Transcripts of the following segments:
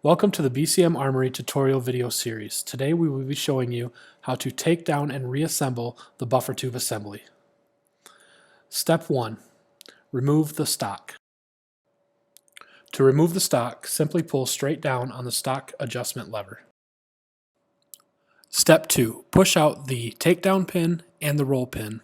Welcome to the BCM Armory tutorial video series. Today we will be showing you how to take down and reassemble the buffer tube assembly. Step 1. Remove the stock. To remove the stock, simply pull straight down on the stock adjustment lever. Step 2. Push out the takedown pin and the roll pin.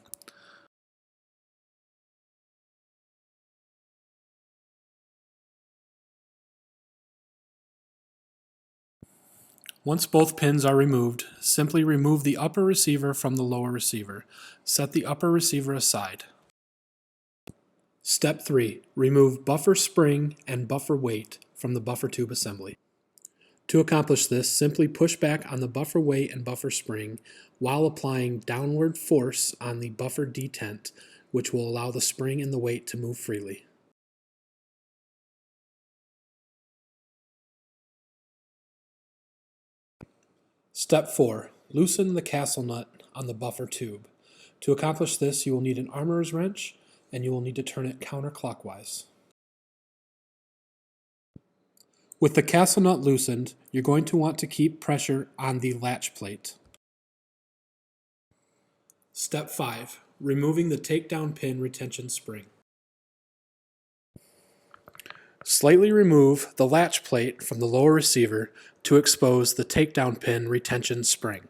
Once both pins are removed, simply remove the upper receiver from the lower receiver. Set the upper receiver aside. Step 3. Remove buffer spring and buffer weight from the buffer tube assembly. To accomplish this, simply push back on the buffer weight and buffer spring while applying downward force on the buffer detent, which will allow the spring and the weight to move freely. Step 4. Loosen the castle nut on the buffer tube. To accomplish this, you will need an armorer's wrench and you will need to turn it counterclockwise. With the castle nut loosened, you're going to want to keep pressure on the latch plate. Step 5. Removing the takedown pin retention spring. Slightly remove the latch plate from the lower receiver to expose the takedown pin retention spring.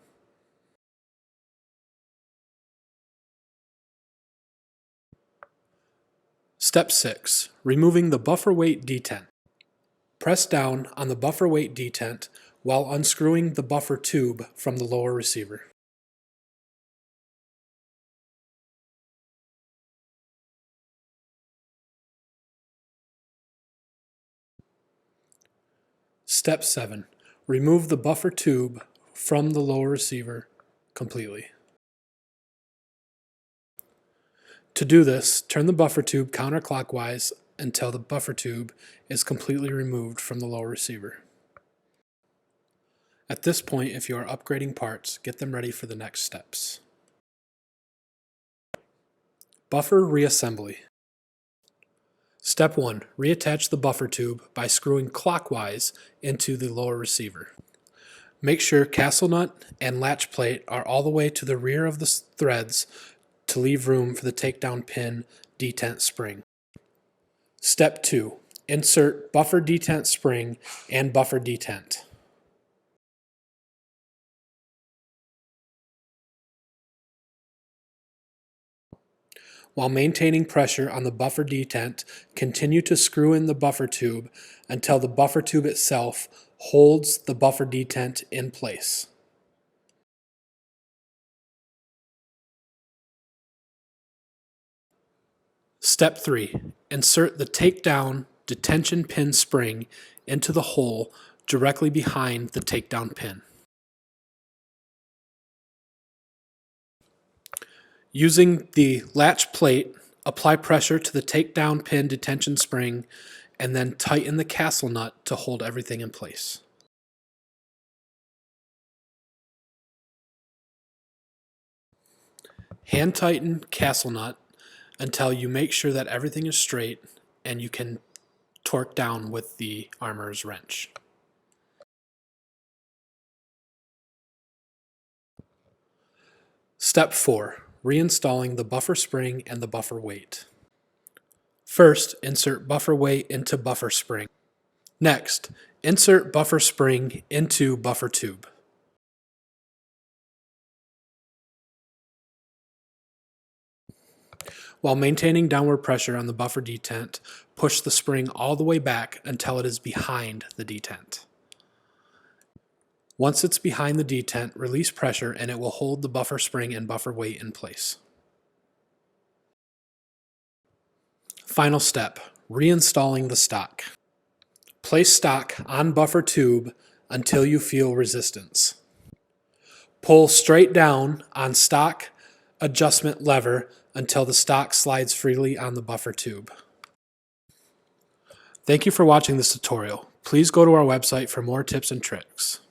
Step 6. Removing the buffer weight detent. Press down on the buffer weight detent while unscrewing the buffer tube from the lower receiver. Step 7. Remove the buffer tube from the lower receiver completely. To do this, turn the buffer tube counterclockwise until the buffer tube is completely removed from the lower receiver. At this point, if you are upgrading parts, get them ready for the next steps. Buffer reassembly. Step 1. Reattach the buffer tube by screwing clockwise into the lower receiver. Make sure castle nut and latch plate are all the way to the rear of the threads to leave room for the takedown pin detent spring. Step 2. Insert buffer detent spring and buffer detent. While maintaining pressure on the buffer detent, continue to screw in the buffer tube until the buffer tube itself holds the buffer detent in place. Step 3. Insert the takedown detention pin spring into the hole directly behind the takedown pin. Using the latch plate, apply pressure to the takedown pin detention spring and then tighten the castle nut to hold everything in place. Hand tighten castle nut until you make sure that everything is straight and you can torque down with the armorer's wrench. Step 4. Reinstalling the buffer spring and the buffer weight. First, insert buffer weight into buffer spring. Next, insert buffer spring into buffer tube. While maintaining downward pressure on the buffer detent, push the spring all the way back until it is behind the detent. Once it's behind the detent, release pressure and it will hold the buffer spring and buffer weight in place. Final step, reinstalling the stock. Place stock on buffer tube until you feel resistance. Pull straight down on stock adjustment lever until the stock slides freely on the buffer tube. Thank you for watching this tutorial. Please go to our website for more tips and tricks.